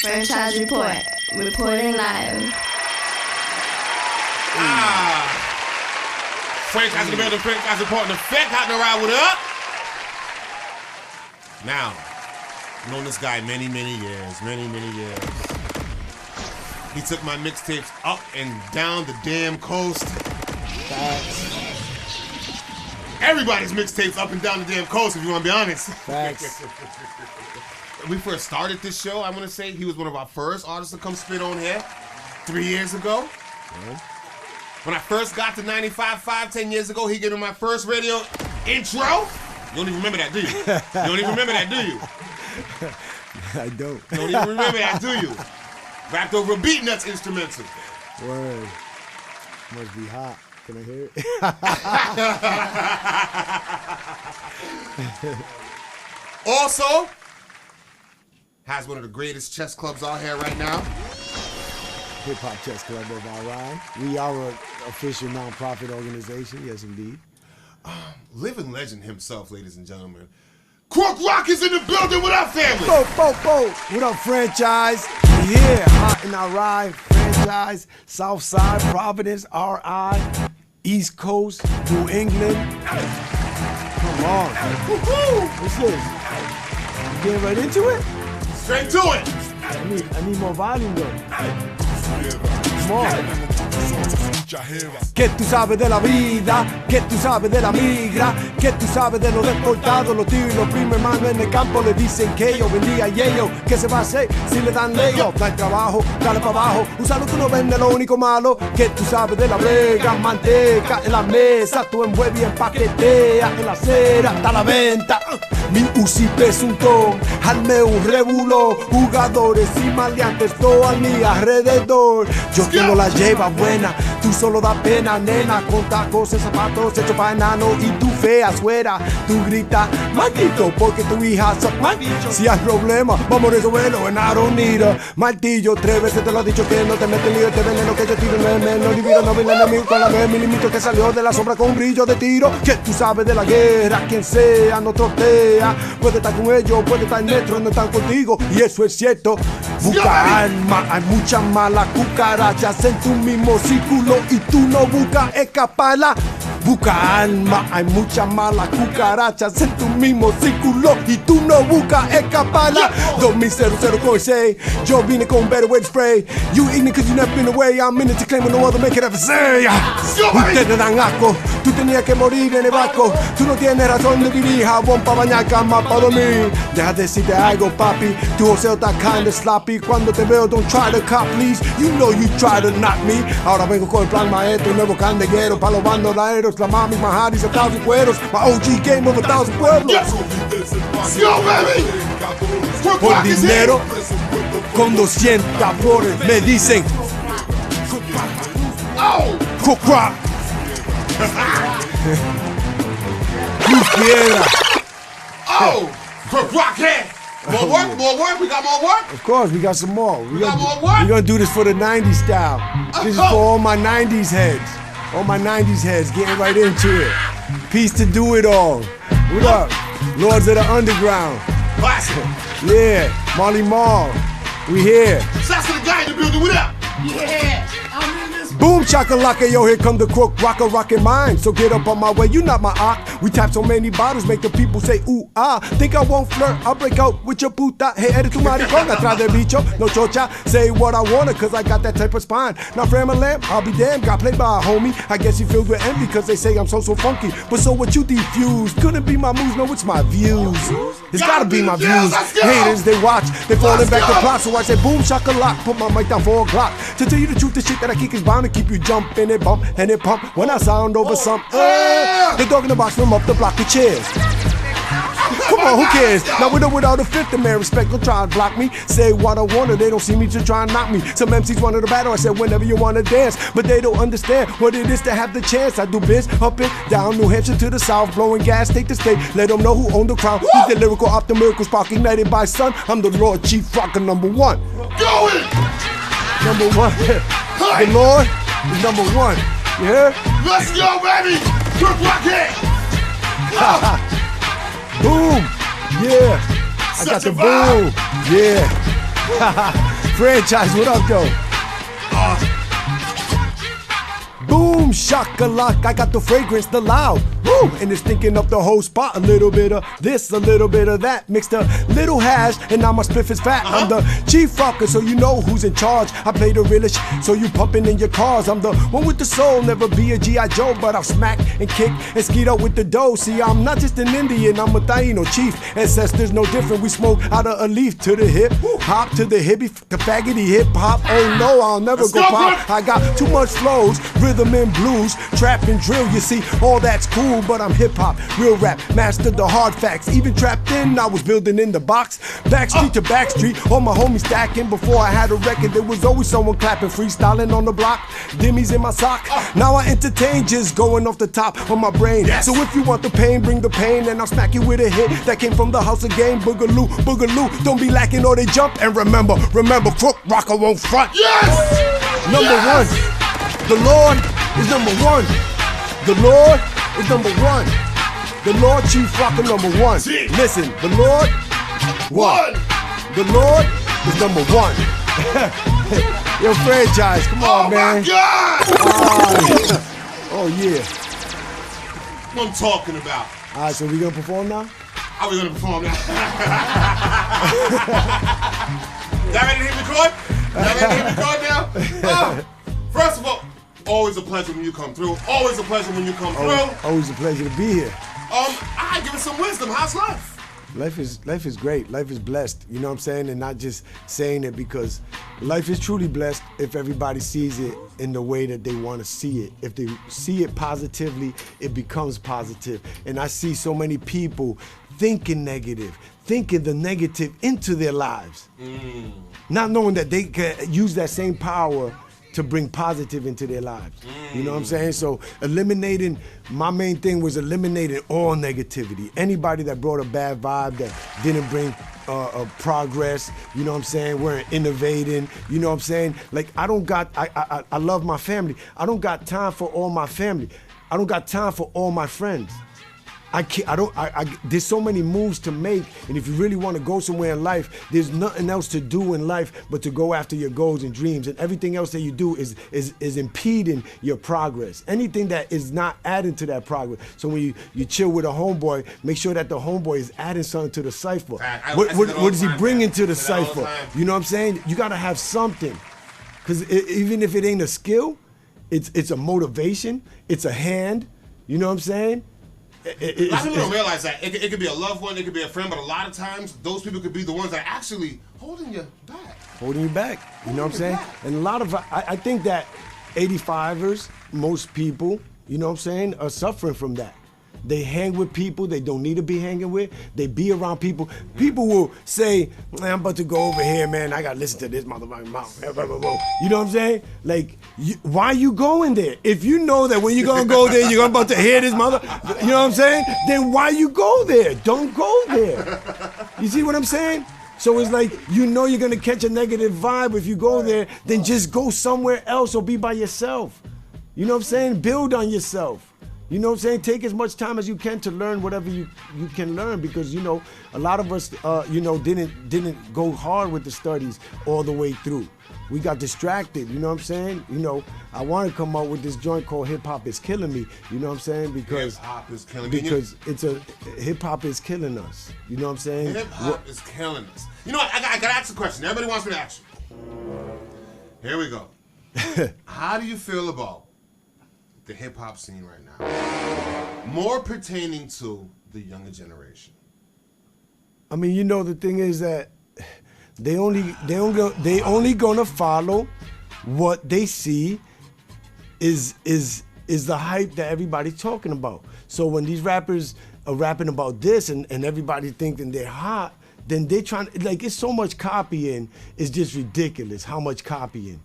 Franchise Report, reporting live. Franchise in the building, Franchise Report in effect, hot to ride with up. Now, I've known this guy many years. He took my mixtapes up and down the damn coast. Facts. Everybody's mixtapes up and down the damn coast, if you want to be honest. Facts. We first started this show, I want to say he was one of our first artists to come spit on here 3 years ago. When I first got to 95.5 10 years ago, he gave me my first radio intro. You don't even remember that, do you? You don't even remember that, do you? I don't. You don't even remember that, do you? Rapped over a Beat Nuts instrumental. Word. Must be hot. Can I hear it? Also, has one of the greatest chess clubs out here right now. Hip Hop Chess Club of Iran. We are an official non-profit organization, yes indeed. Living legend himself, ladies and gentlemen. Crook Rock is in the building with our family. Bo. What up, Franchise? We here, hot in Iran. Franchise, South Side, Providence, RI, East Coast, New England. Come on. What's this? You getting right into it? Straight to it. I need more volume though. Come on. ¿Qué tú sabes de la vida? ¿Qué tú sabes de la migra? ¿Qué tú sabes de los deportados? Los tíos y los primos hermanos en el campo le dicen que yo vendía y ellos. ¿Qué se va a hacer si le dan leyes? No hay trabajo, dale para abajo. Usalo tú no vendes lo único malo. ¿Qué tú sabes de la brega? Manteca en la mesa, tú envuelves y empaqueteas en la acera hasta la venta. Mi Uzi presunto, armé un rebulo. Jugadores y maleantes todo a mi alrededor. Yo tengo la lleva buena, tú solo da pena, nena. Con tacos y zapatos hechos para enano y tú fea suera. Tú gritas, maldito, porque tu hija se si hay problema, vamos a resolverlo en Aronira. Martillo, 3 veces te lo he dicho que no te metes lío. Este veneno que yo tiro no divido, no viene enemigo con la 9 milímetros que salió de la sombra con un brillo de tiro. Que tú sabes de la guerra, quien sea no trotea. Puede estar con ellos, puede estar en metro, no están contigo. Y eso es cierto. Busca alma, hay muchas malas cucarachas en tu mismo círculo y tú no buscas escaparla. Busca alma, hay muchas malas cucarachas en tu mismo círculo y tú no buscas escaparla. 2000 yo vine con better way to spray. You ignorant cause you never been away. I'm in it to claim what no other man can ever say. Ustedes dan asco, tú tenías que morir en el barco. Tú no tienes razón de vivir, jabón pa' bañar, cama pa' dormir. Deja de decirte algo, papi, tu joseo está kinda sloppy. Cuando te veo, don't try to cop, please. You know you try to knock me. Ahora vengo con el plan maestro, nuevo candeguero pa' los bandoleros. La mami, majaris, 1,000 cueros. My OG game over 1,000 pueblos. Yo, baby. Por dinero, con 200 flores, me dicen Crook Rock. Luz Piedra. Crook Rock here. More work, we got more work. Of course, we got some more. We got more work. We're gonna do this for the 90s style. This is for all my 90s heads. All my 90s heads getting right into it. Peace to Do It All. What up? Lords of the Underground. Classic. Yeah, Marley Marl. We here. Shouts to the guy in the building, what up? Yeah, I'm in this. Boom chakalaka, yo, here come the Crook Rocker rockin' mine. So get up on my way, you not my ock. We tap so many bottles, make the people say ooh ah. Think I won't flirt, I'll break out with your puta. Hey, eres tu maricón, atrás del bicho, no chocha. Say what I wanna, cause I got that type of spine. Now from a lamp, I'll be damned, got played by a homie. I guess he filled with envy, cause they say I'm so funky. But so what you defuse, couldn't be my moves, no, it's my views. It's gotta be my views. Haters, they watch, they falling back to plot. So I say boom shakalak, put my mic down for a clock. To tell you the truth, the shit that I kick is bound to keep you jumping and bump and it pump. When I sound over some, the dog in the box from up the block of chairs. Come on, who cares? Now with or without a fifth, the man respect don't try and block me. Say what I wanna, they don't see me to try and knock me. Some MCs wanted to battle, I said whenever you wanna dance. But they don't understand what it is to have the chance. I do biz up and down, New Hampshire to the south, blowing gas, state to state. Let them know who own the crown. Who's the lyrical optimal spark ignited by sun. I'm the Lord Chief Rocker #1. Go it! #1. The Lord is #1. You hear? Let's go, baby! Crook Rock here! Boom! Yeah! I got the boom! Yeah! Franchise, what up, though? Boom, shakalaka, I got the fragrance, the loud. Woo, and it's thinking up the whole spot. A little bit of this, a little bit of that. Mixed a little hash, and now my spliff is fat. I'm the chief fucker, so you know who's in charge. I play the realest, so you pumping in your cars. I'm the one with the soul, never be a G.I. Joe, but I'll smack and kick and skeet up with the dough. See, I'm not just an Indian, I'm a Taino chief. Ancestors no different, we smoke out of a leaf to the hip. Hop to the hippie, the faggoty hip hop. Oh no, I'll never go pop. I got too much flows, rhythm and blues, trap and drill. You see, all that's cool, but I'm hip hop, real rap, mastered the hard facts. Even trapped in, I was building in the box. Backstreet to backstreet, all my homies stacking. Before I had a record, there was always someone clapping, freestyling on the block. Dimmies in my sock. Now I entertain, just going off the top of my brain. So if you want the pain, bring the pain, and I'll smack you with a hit that came from the house of game. Boogaloo, boogaloo, don't be lacking or they jump. And remember, Crook Rocker won't front. Number one, the Lord is number one. The Lord is number one. The Lord Chief Rocker number one. Listen, the Lord one. The Lord is number one. Yo, Franchise, come on, man. Oh my God! Oh yeah. What I'm talking about. All right, so we gonna perform now? How we gonna perform now? Y'all ready to hit record? Y'all ready to hit record now? First of all, always a pleasure when you come through. Always a pleasure when you come through. Always a pleasure to be here. I give it some wisdom. How's life? Life is great. Life is blessed. You know what I'm saying? And not just saying it, because life is truly blessed if everybody sees it in the way that they want to see it. If they see it positively, it becomes positive. And I see so many people thinking negative, thinking the negative into their lives, not knowing that they can use that same power to bring positive into their lives. You know what I'm saying? So my main thing was eliminating all negativity. Anybody that brought a bad vibe, that didn't bring progress, you know what I'm saying, weren't innovating, you know what I'm saying? Like, I love my family. I don't got time for all my family. I don't got time for all my friends. There's so many moves to make, and if you really want to go somewhere in life, there's nothing else to do in life but to go after your goals and dreams, and everything else that you do is impeding your progress. Anything that is not adding to that progress. So when you chill with a homeboy, make sure that the homeboy is adding something to the cipher. What is he bringing to the cipher? You know what I'm saying? You gotta have something, because even if it ain't a skill, it's a motivation, it's a hand. You know what I'm saying? A lot of people don't realize that. It could be a loved one, it could be a friend, but a lot of times, those people could be the ones that are actually holding you back. Holding you back, you know what I'm saying? And a lot of, I think that 85ers, most people, you know what I'm saying, are suffering from that. They hang with people they don't need to be hanging with. They be around people. People will say, man, I'm about to go over here, man. I got to listen to this motherfucking mouth. You know what I'm saying? Like, why you going there? If you know that when you're going to go there, you're about to hear this mother, you know what I'm saying? Then why you go there? Don't go there. You see what I'm saying? So it's like, you know you're going to catch a negative vibe if you go there, then just go somewhere else or be by yourself. You know what I'm saying? Build on yourself. You know what I'm saying? Take as much time as you can to learn whatever you can learn, because, you know, a lot of us, you know, didn't go hard with the studies all the way through. We got distracted, you know what I'm saying? You know, I want to come out with this joint called Hip Hop Is Killing Me, you know what I'm saying? Because Hip Hop is killing me. Because hip hop is killing us, you know what I'm saying? Hip Hop is killing us. You know what? I got to ask a question. Everybody wants me to ask you. Here we go. How do you feel about the hip hop scene right now, more pertaining to the younger generation? I mean, you know, the thing is that they only gonna follow what they see is the hype that everybody's talking about. So when these rappers are rapping about this and everybody thinking they're hot, then they trying, like, it's so much copying, it's just ridiculous how much copying.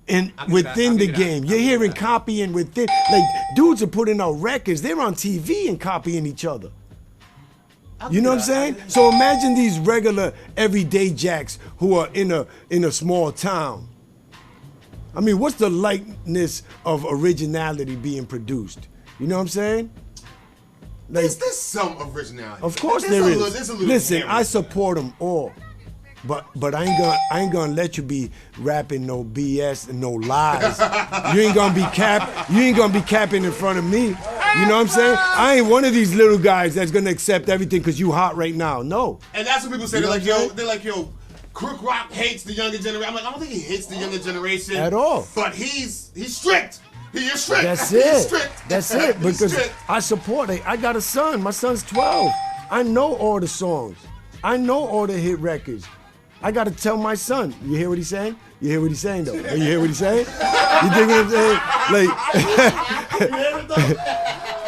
And within the game, you're hearing copying within, like, dudes are putting out records, they're on TV and copying each other. You know what I'm saying? So imagine these regular everyday jacks who are in a small town. I mean, what's the likeness of originality being produced? You know what I'm saying? Like, Is there some originality? of course there is. There's a little Listen, camera. I support them all. But I ain't gonna let you be rapping no BS and no lies. You ain't gonna be capping in front of me. You know what I'm saying? I ain't one of these little guys that's gonna accept everything because you hot right now. No. And that's what people say. You know They're like, yo, Crook Rock hates the younger generation. I'm like, I don't think he hates the younger generation At all. But he's strict. He is strict. That's He's it. strict. That's it. He's Because strict. I support it. I got a son. My son's 12. I know all the songs. I know all the hit records. I got to tell my son. You hear what he's saying? You hear what he's saying, though? You hear what he's saying? You dig what I'm saying? Like,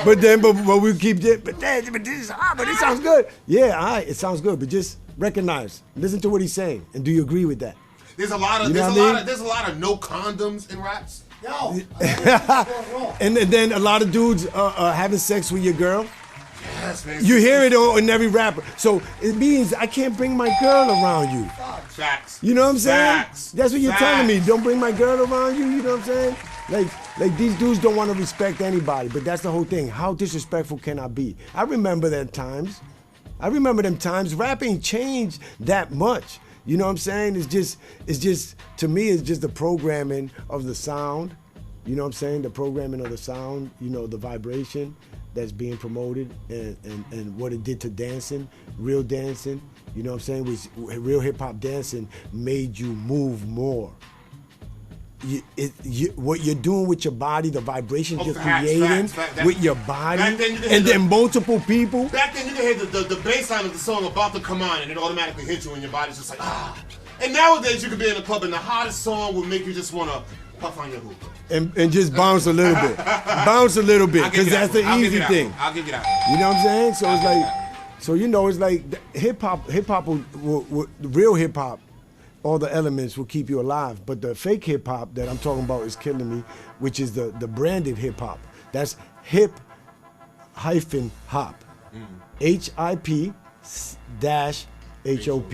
but we keep it. But it sounds good. Yeah, all right, it sounds good. But just recognize, listen to what he's saying, and do you agree with that? There's a lot of You know what I mean? there's a lot of no condoms in raps. Yo, And then a lot of dudes having sex with your girl. Yes, man. You hear it in every rapper. So it means I can't bring my girl around you. Facts. You know what I'm saying? Facts. That's what you're telling me. Facts. Don't bring my girl around you. You know what I'm saying? Like these dudes don't want to respect anybody. But that's the whole thing. How disrespectful can I be? I remember them times. Rapping changed that much. You know what I'm saying? It's just to me, it's just the programming of the sound. You know what I'm saying? The programming of the sound. You know, the vibration that's being promoted and what it did to dancing, real dancing. You know what I'm saying? Real hip hop dancing made you move more. What you're doing with your body, the vibrations you're creating with your body, and then multiple people. Back then, you could hear the bass line of the song about to come on, and it automatically hits you, and your body's just like, ah. And nowadays, you could be in a club, and the hottest song would make you just want to puff on your hookah. And just bounce a little bit. Bounce a little bit, because that's the easy thing. I'll give you that. You know what I'm saying? So it's like, so you know, it's like hip hop will real hip hop, all the elements will keep you alive. But the fake hip hop that I'm talking about is killing me, which is the branded hip hop. That's hip hyphen hop. HIP dash HOP.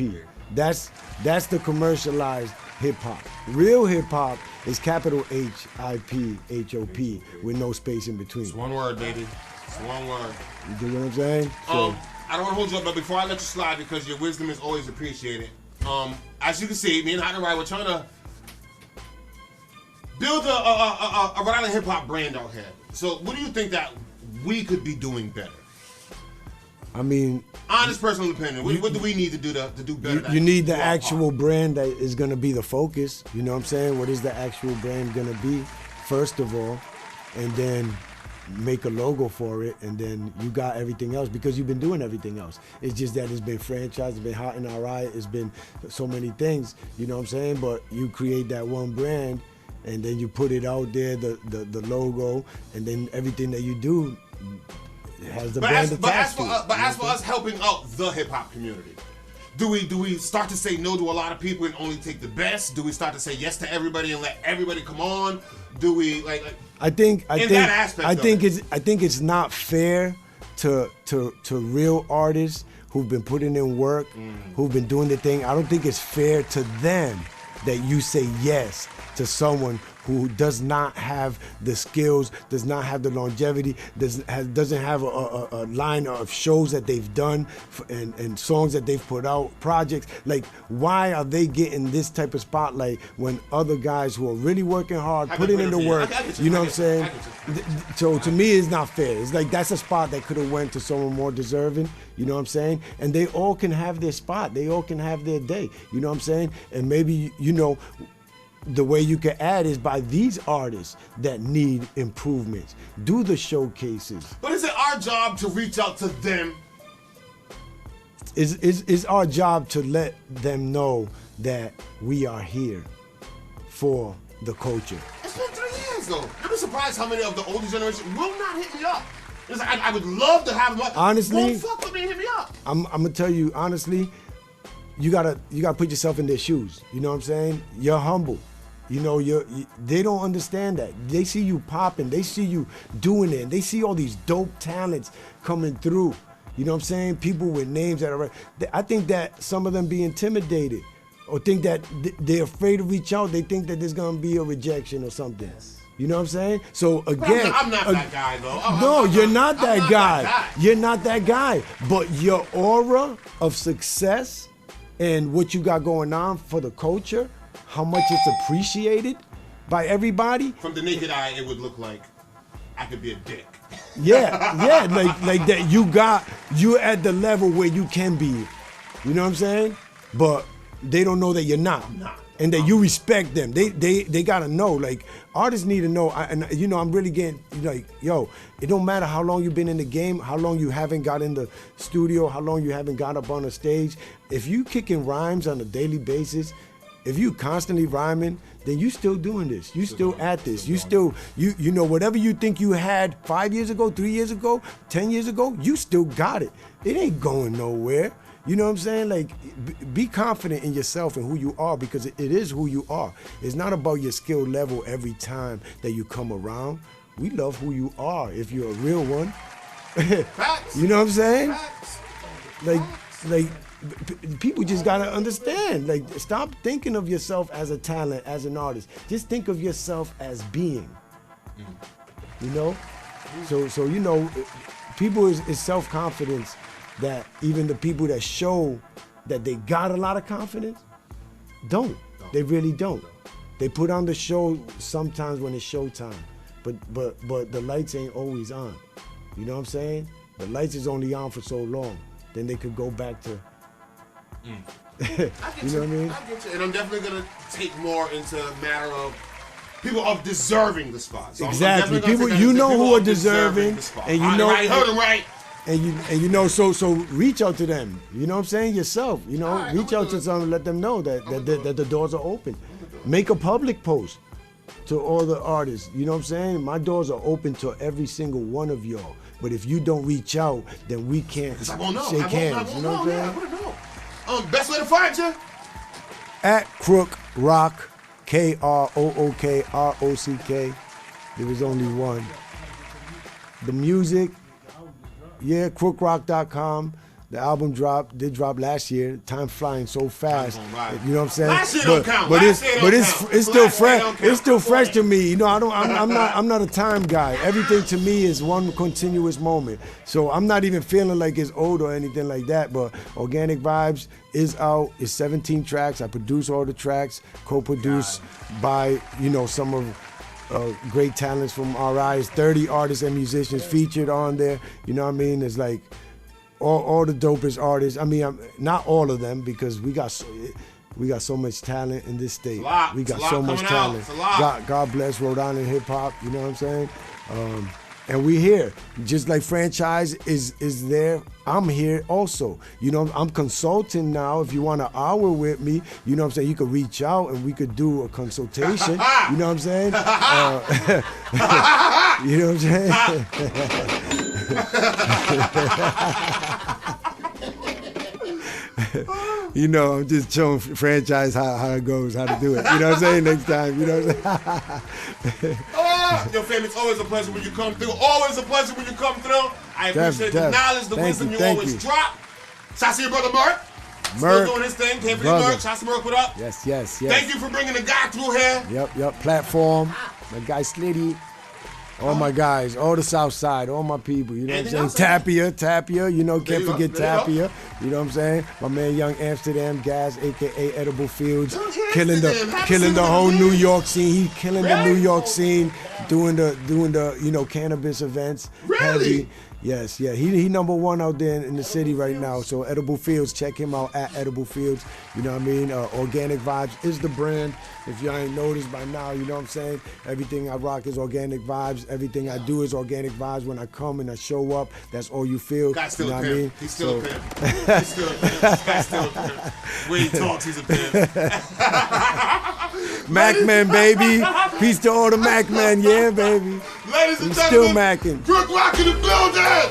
That's the commercialized hip hop. Real hip hop is capital HIP HOP with no space in between. It's one word, baby. It's one word. You get what I'm saying? So, I don't want to hold you up, but before I let you slide, because your wisdom is always appreciated. As you can see, me and Hot and Right, we're trying to build a Rhode Island hip hop brand out here. So, what do you think that we could be doing better? I mean, honest personal opinion. What do we need to do to do better? You need the actual brand that is going to be the focus. You know what I'm saying? What is the actual brand going to be, first of all, and then make a logo for it, and then you got everything else, because you've been doing everything else. It's just that it's been franchised, it's been Hot and Alright, it's been so many things, you know what I'm saying? But you create that one brand, and then you put it out there, the logo, and then everything that you do has the brand attached to it. But as for us helping out the hip hop community, do we start to say no to a lot of people and only take the best? Do we start to say yes to everybody and let everybody come on? Do we like I think it's not fair to real artists who've been putting in work, who've been doing the thing. I don't think it's fair to them that you say yes to someone who does not have the skills, does not have the longevity, doesn't have a line of shows that they've done and songs that they've put out, projects. Like, why are they getting this type of spotlight when other guys who are really working hard, putting in the work, you know what I'm saying? So to me, it's not fair. It's like that's a spot that could have went to someone more deserving, you know what I'm saying? And they all can have their spot. They all can have their day, you know what I'm saying? And maybe, you know, the way you can add is by these artists that need improvements. Do the showcases. But is it our job to reach out to them? It's our job to let them know that we are here for the culture. It's been 3 years though. I'm surprised how many of the older generation will not hit me up. It's like, I would love to have them up. Honestly, won't fuck with me and hit me up. I'm gonna tell you honestly, you gotta put yourself in their shoes. You know what I'm saying? You're humble. You know, they don't understand that. They see you popping. They see you doing it. They see all these dope talents coming through. You know what I'm saying? People with names that are. I think that some of them be intimidated, or think that they're afraid to reach out. They think that there's gonna be a rejection or something. Yes. You know what I'm saying? So again, I'm not that guy though. No, you're not that guy. You're not that guy. But your aura of success and what you got going on for the culture, how much it's appreciated by everybody. From the naked eye, it would look like I could be a dick. Yeah, like that. You're at the level where you can be. You know what I'm saying? But they don't know that you're not. And that you respect them. They gotta know. Like, artists need to know. And you know, I'm really getting like, yo, it don't matter how long you've been in the game, how long you haven't got in the studio, how long you haven't got up on a stage. If you kicking rhymes on a daily basis, if you constantly rhyming, then you still doing this. You still at this. You still, you know, whatever you think you had 5 years ago, 3 years ago, 10 years ago, you still got it. It ain't going nowhere. You know what I'm saying? Like, be confident in yourself and who you are, because it is who you are. It's not about your skill level every time that you come around. We love who you are if you're a real one. Facts. You know what I'm saying? Facts. Like people just gotta understand. Like, stop thinking of yourself as a talent, as an artist. Just think of yourself as being. You know? So you know, people is self-confidence. That even the people that show that they got a lot of confidence don't. They really don't. They put on the show sometimes when it's showtime, but the lights ain't always on. You know what I'm saying? The lights is only on for so long. Then they could go back to. You know what I mean? I get you. And I'm definitely gonna take more into a matter of people of deserving the spot. So exactly. People, you know, who are deserving, and you know. I heard him right. And you know, so reach out to them. You know what I'm saying? Yourself. You know, right, reach out to some and let them know that the doors are open. Make a public post to all the artists. You know what I'm saying? My doors are open to every single one of y'all. But if you don't reach out, then we can't shake hands. You know what I'm saying? I wanna know. Best way to find you? At Crook Rock, KROOKROCK. There was only one. The music. Yeah, crookrock.com. The album did drop last year. Time flying so fast. You know what I'm saying? Last year don't count. But it's still fresh. It's still fresh to me. You know, I'm not a time guy. Everything to me is one continuous moment. So I'm not even feeling like it's old or anything like that. But Organic Vibes is out. It's 17 tracks. I produce all the tracks, co-produced by, you know, some of great talents from RI. It's 30 artists and musicians featured on there. You know what I mean? It's like all the dopest artists. I mean, not all of them, because we got so much talent in this state. We got so much talent. God bless Rhode Island hip hop. You know what I'm saying? And we here. Just like Franchise is there, I'm here also. You know, I'm consulting now. If you want an hour with me, you know what I'm saying, you could reach out and we could do a consultation. You know what I'm saying? You know what I'm saying? You know, I'm just showing Franchise how it goes, how to do it. You know what I'm saying? Next time, you know what I'm saying? Yo, fam, it's always a pleasure when you come through. Always a pleasure when you come through. I appreciate the knowledge, the wisdom you always drop. Shout out to your brother Merk. Still doing his thing. Can't forget Merk. Shout out to Merk, what up? Yes. Thank you for bringing the guy through here. Yep. Platform. My guy Slitty. All my guys, all the South Side, all my people, you know what I'm saying? Tapia, you know, can't forget Tapia. You know what I'm saying? My man Young Amsterdam Gas, aka Edible Fields, killing the whole New York scene. He killing the New York scene, doing the you know, cannabis events. Really? Yes, yeah. He #1 out there in the city right now. So Edible Fields, check him out at Edible Fields. You know what I mean? Organic Vibes is the brand. If y'all ain't noticed by now, you know what I'm saying? Everything I rock is Organic Vibes. Everything I do is Organic Vibes. When I come and I show up, that's all you feel. Guy's still you know a what I mean? He's still a pimp. He's still a pimp. This guy's still a pimp. When he talks, he's a pimp. Macman, baby. Peace to all the Macman, yeah, baby. Ladies and I'm gentlemen, still macking. Crook Rock in the building.